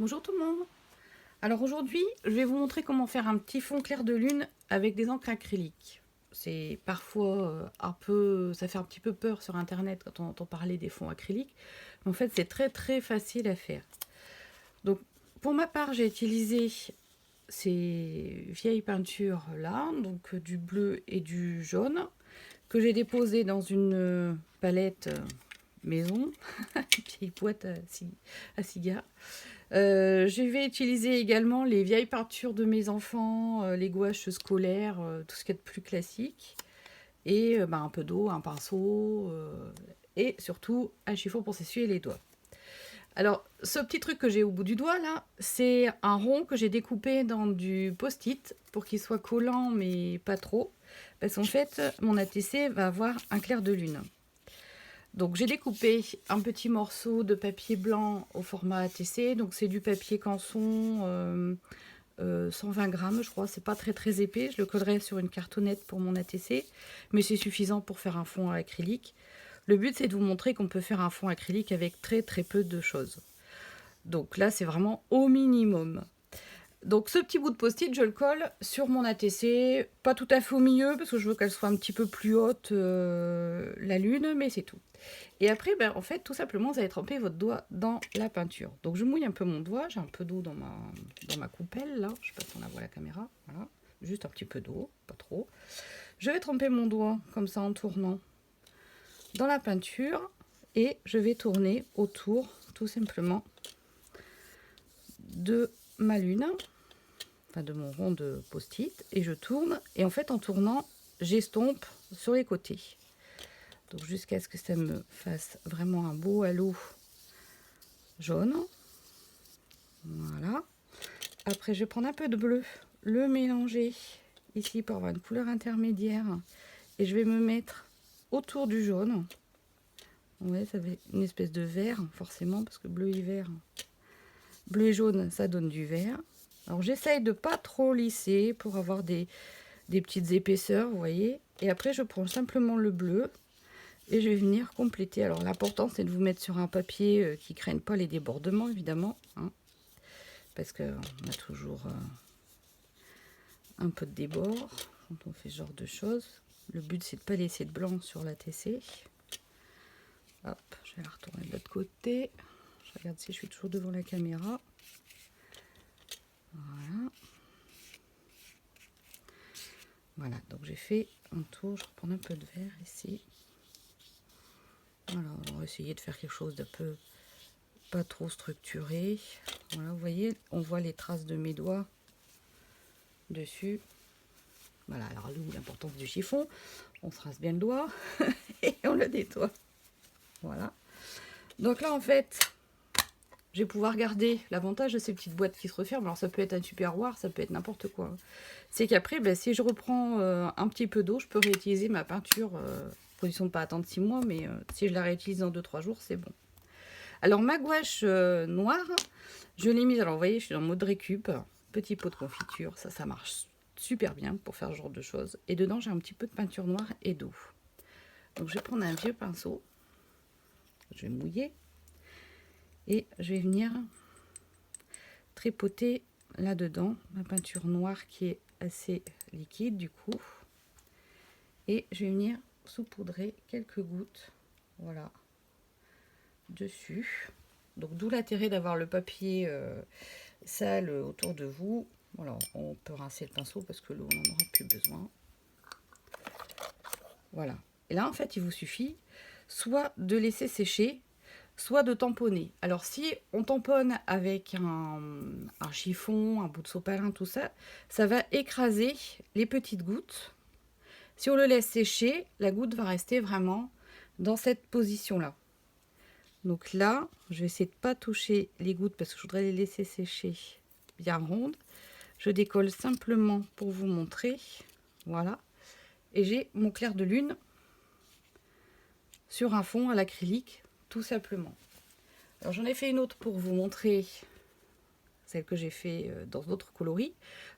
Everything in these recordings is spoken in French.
Bonjour tout le monde. Alors aujourd'hui, je vais vous montrer comment faire un petit fond clair de lune avec des encres acryliques. C'est parfois ça fait un petit peu peur sur internet quand on entend parler des fonds acryliques. Mais en fait, c'est très facile à faire. Donc pour ma part, j'ai utilisé ces vieilles peintures là, donc du bleu et du jaune, que j'ai déposé dans une palette maison, une petite boîte à cigares. Je vais utiliser également les vieilles peintures de mes enfants, les gouaches scolaires, tout ce qu'il y a de plus classique. Et un peu d'eau, un pinceau, et surtout un chiffon pour s'essuyer les doigts. Alors, ce petit truc que j'ai au bout du doigt là, c'est un rond que j'ai découpé dans du post-it pour qu'il soit collant mais pas trop. Parce qu'en fait, mon ATC va avoir un clair de lune. Donc j'ai découpé un petit morceau de papier blanc au format ATC. Donc c'est du papier canson, 120 grammes je crois. C'est pas très épais. Je le collerai sur une cartonnette pour mon ATC. Mais c'est suffisant pour faire un fond à acrylique. Le but c'est de vous montrer qu'on peut faire un fond acrylique avec très peu de choses. Donc là c'est vraiment au minimum. Donc ce petit bout de post-it, je le colle sur mon ATC, pas tout à fait au milieu parce que je veux qu'elle soit un petit peu plus haute, la lune, mais c'est tout. Et après, en fait, tout simplement, vous allez tremper votre doigt dans la peinture. Donc je mouille un peu mon doigt, j'ai un peu d'eau dans ma coupelle, là, je sais pas si on la voit à la caméra, voilà, juste un petit peu d'eau, pas trop. Je vais tremper mon doigt comme ça en tournant dans la peinture et je vais tourner autour, tout simplement, de ma lune, enfin de mon rond de post-it, et je tourne, et en fait en tournant j'estompe sur les côtés, donc jusqu'à ce que ça me fasse vraiment un beau halo jaune. Voilà. Après je vais prendre un peu de bleu, le mélanger ici pour avoir une couleur intermédiaire, et je vais me mettre autour du jaune. Ouais, ça fait une espèce de vert forcément, parce que bleu et vert, bleu et jaune ça donne du vert. Alors j'essaye de pas trop lisser pour avoir des petites épaisseurs, vous voyez. Et après je prends simplement le bleu et je vais venir compléter. Alors l'important c'est de vous mettre sur un papier qui ne craigne pas les débordements évidemment, hein, parce qu'on a toujours un peu de débord quand on fait ce genre de choses. Le but c'est de ne pas laisser de blanc sur la TC. Hop, je vais la retourner de l'autre côté. Je regarde si je suis toujours devant la caméra. Voilà. Voilà, donc j'ai fait un tour. Je reprends un peu de vert ici. Voilà, on va essayer de faire quelque chose d'un peu pas trop structuré. Voilà, vous voyez, on voit les traces de mes doigts dessus. Voilà, alors l'importance du chiffon, on se rase bien le doigt et on le nettoie. Voilà. Donc là, en fait, je vais pouvoir garder l'avantage de ces petites boîtes qui se referment. Alors ça peut être un tupperware, ça peut être n'importe quoi. C'est qu'après, si je reprends un petit peu d'eau, je peux réutiliser ma peinture. Position de pas attendre 6 mois, mais si je la réutilise dans 2-3 jours, c'est bon. Alors ma gouache noire, je l'ai mise, alors vous voyez, je suis en mode récup, petit pot de confiture, ça marche super bien pour faire ce genre de choses. Et dedans, j'ai un petit peu de peinture noire et d'eau. Donc je vais prendre un vieux pinceau, je vais mouiller, et je vais venir tripoter là-dedans ma peinture noire qui est assez liquide du coup. Et je vais venir saupoudrer quelques gouttes, voilà, dessus. Donc d'où l'intérêt d'avoir le papier sale autour de vous. Voilà, on peut rincer le pinceau parce que l'eau on n'en aura plus besoin. Voilà. Et là en fait il vous suffit soit de laisser sécher, soit de tamponner. Alors si on tamponne avec un chiffon, un bout de sopalin, tout ça, ça va écraser les petites gouttes. Si on le laisse sécher, la goutte va rester vraiment dans cette position-là. Donc là, je vais essayer de ne pas toucher les gouttes parce que je voudrais les laisser sécher bien rondes. Je décolle simplement pour vous montrer. Voilà. Et j'ai mon clair de lune sur un fond à l'acrylique, tout simplement. Alors j'en ai fait une autre pour vous montrer celle que j'ai fait dans d'autres coloris.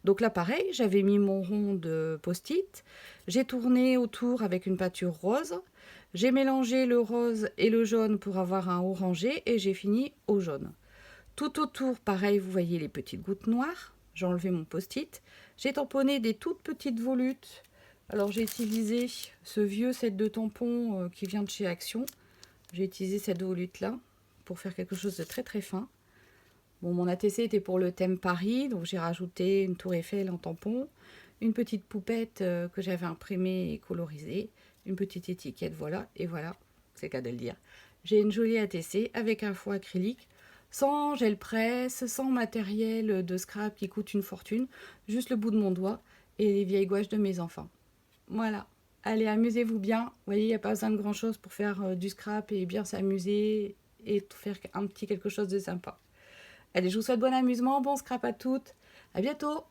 Donc là pareil, j'avais mis mon rond de post-it, j'ai tourné autour avec une peinture rose, j'ai mélangé le rose et le jaune pour avoir un orangé et j'ai fini au jaune. Tout autour, pareil, vous voyez les petites gouttes noires. J'ai enlevé mon post-it. J'ai tamponné des toutes petites volutes. Alors j'ai utilisé ce vieux set de tampons qui vient de chez Action. J'ai utilisé cette volute-là pour faire quelque chose de très très fin. Bon, mon ATC était pour le thème Paris, donc j'ai rajouté une tour Eiffel en tampon, une petite poupette que j'avais imprimée et colorisée, une petite étiquette, voilà, et voilà, c'est le cas de le dire. J'ai une jolie ATC avec un fond acrylique, sans gel presse, sans matériel de scrap qui coûte une fortune, juste le bout de mon doigt et les vieilles gouaches de mes enfants. Voilà. Allez, amusez-vous bien. Vous voyez, il n'y a pas besoin de grand-chose pour faire du scrap et bien s'amuser et faire un petit quelque chose de sympa. Allez, je vous souhaite bon amusement, bon scrap à toutes. À bientôt!